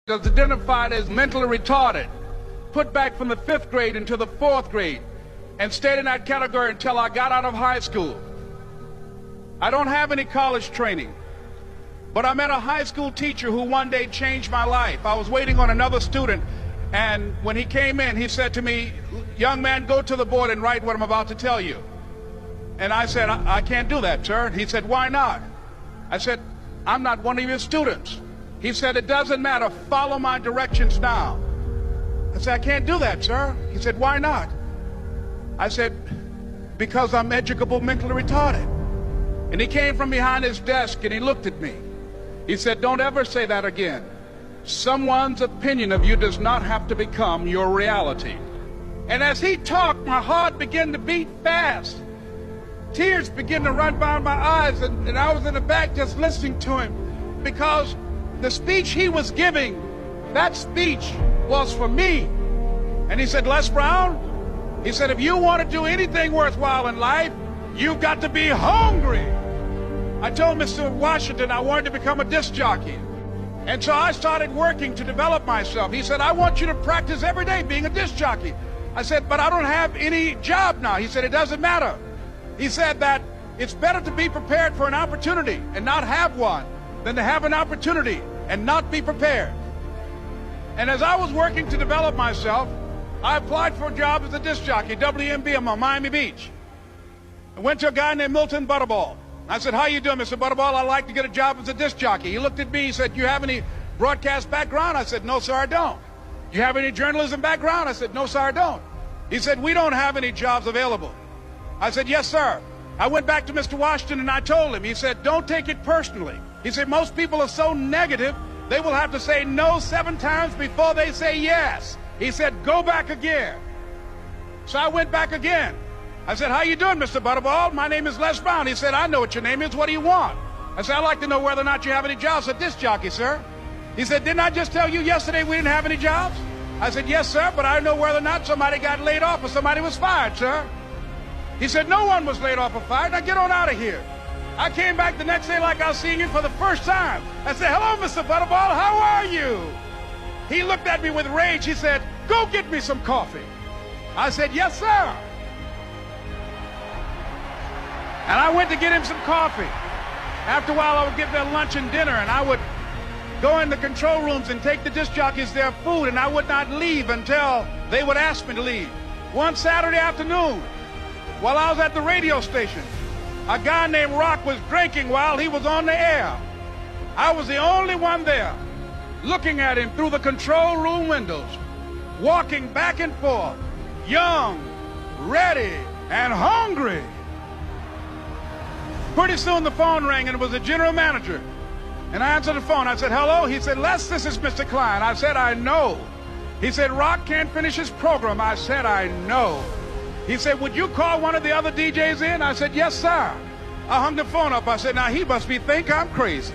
is identified as mentally retarded, put back from the 5th grade into the 4th grade, and stayed in that category until I got out of high school. I don't have any college training, but I met a high school teacher who one day changed my life. I was waiting on another student, and when he came in, he said to me, "Young man, go to the board and write what I'm about to tell you." And I said, I can't do that, sir. He said, "Why not?" I said, "I'm not one of your students." He said, "It doesn't matter. Follow my directions now." I said, "I can't do that, sir." He said, "Why not?" I said, "Because I'm educable mentally retarded." And he came from behind his desk and he looked at me. He said, "Don't ever say that again. Someone's opinion of you does not have to become your reality." And as he talked, my heart began to beat fast. Tears began to run down my eyes, and I was in the back just listening to him, because the speech he was giving, that speech was for me. And he said, "Les Brown," he said, "if you want to do anything worthwhile in life, you've got to be hungry." I told Mr. Washington I wanted to become a disc jockey. And so I started working to develop myself. He said, "I want you to practice every day being a disc jockey." I said, "But I don't have any job now." He said, "It doesn't matter." He said that it's better to be prepared for an opportunity and not have one than to have an opportunity and not be prepared. And as I was working to develop myself, I applied for a job as a disc jockey, WMBM on Miami Beach. I went to a guy named Milton Butterball. I said, "How you doing, Mr. Butterball? I'd like to get a job as a disc jockey." He looked at me, he said, "You have any broadcast background?" I said, "No, sir, I don't." "You have any journalism background?" I said, "No, sir, I don't." He said, "We don't have any jobs available." I said, "Yes, sir." I went back to Mr. Washington and I told him. He said, "Don't take it personally." He said, "Most people are so negative, they will have to say no 7 times before they say yes." He said, "Go back again." So I went back again. I said, "How you doing, Mr. Butterball? My name is Les Brown." He said, "I know what your name is. What do you want?" I said, "I'd like to know whether or not you have any jobs at disc jockey, sir." He said, "Didn't I just tell you yesterday we didn't have any jobs?" I said, "Yes, sir, but I know whether or not somebody got laid off or somebody was fired, sir." He said, "No one was laid off or fired. Now get on out of here." I came back the next day like I was seeing him for the first time. I said, "Hello, Mr. Butterball, how are you?" He looked at me with rage. He said, "Go get me some coffee." I said, "Yes, sir." And I went to get him some coffee. After a while, I would get their lunch and dinner, and I would go in the control rooms and take the disc jockeys their food, and I would not leave until they would ask me to leave. One Saturday afternoon, while I was at the radio station, a guy named Rock was drinking while he was on the air. I was the only one there, looking at him through the control room windows, walking back and forth, young, ready, and hungry. Pretty soon the phone rang, and it was the general manager. And I answered the phone. I said, "Hello?" He said, "Les, this is Mr. Klein." I said, "I know." He said, "Rock can't finish his program." I said, "I know." He said, "Would you call one of the other DJs in?" I said, "Yes, sir." I hung the phone up. I said, "Now he must think I'm crazy."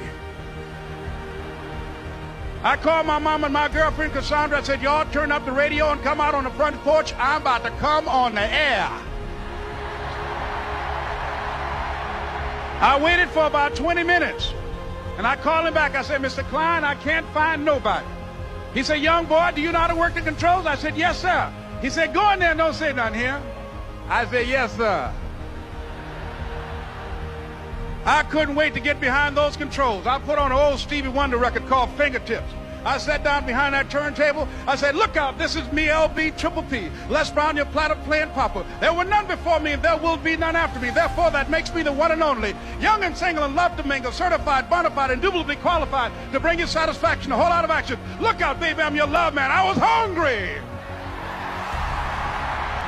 I called my mom and my girlfriend, Cassandra. I said, "Y'all turn up the radio and come out on the front porch. I'm about to come on the air." I waited for about 20 minutes, and I called him back. I said, "Mr. Klein, I can't find nobody." He said, "Young boy, do you know how to work the controls?" I said, "Yes, sir." He said, "Go in there and don't say nothing here." I said, "Yes, sir." I couldn't wait to get behind those controls. I put on an old Stevie Wonder record called Fingertips. I sat down behind that turntable. I said, "Look out, this is me, LB Triple P, Les Brown, your platter playing papa. There were none before me, and there will be none after me. Therefore, that makes me the one and only. Young and single and love to mingle, certified, bona fide, indubitably qualified to bring you satisfaction, a whole lot of action. Look out, baby, I'm your love man." I was hungry.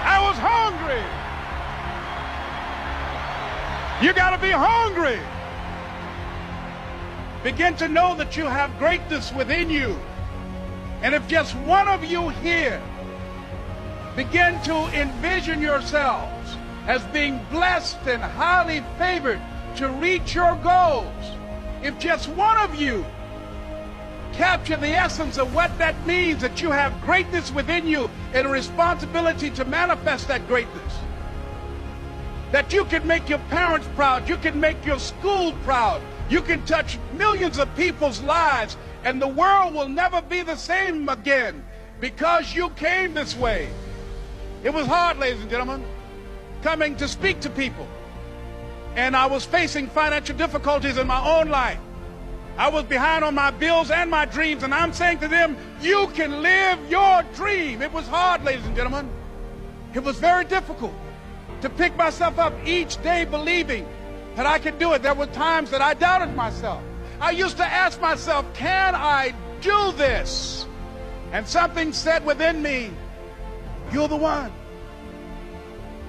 I was hungry. You got to be hungry. Begin to know that you have greatness within you. And if just one of you here begin to envision yourselves as being blessed and highly favored to reach your goals, if just one of you capture the essence of what that means, that you have greatness within you and a responsibility to manifest that greatness, that you can make your parents proud, you can make your school proud, you can touch millions of people's lives And the world will never be the same again because you came this way. It was hard, ladies and gentlemen, coming to speak to people. And I was facing financial difficulties in my own life. I was behind on my bills and my dreams, and I'm saying to them, you can live your dream. It was hard, ladies and gentlemen. It was very difficult to pick myself up each day believing that I could do it. There were times that I doubted myself. I used to ask myself, can I do this? And something said within me, you're the one.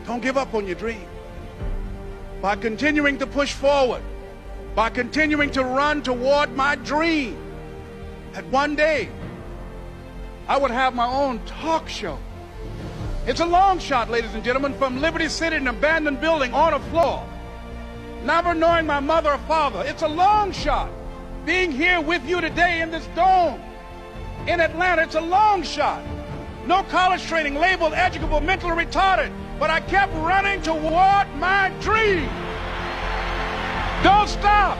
Don't give up on your dream. By continuing to push forward, by continuing to run toward my dream, that one day I would have my own talk show. It's a long shot, ladies and gentlemen, from Liberty City, an abandoned building on a floor, never knowing my mother or father. It's a long shot. Being here with you today in this dome in Atlanta, it's a long shot. No college training, labeled educable, mentally retarded, but I kept running toward my dream. Don't stop.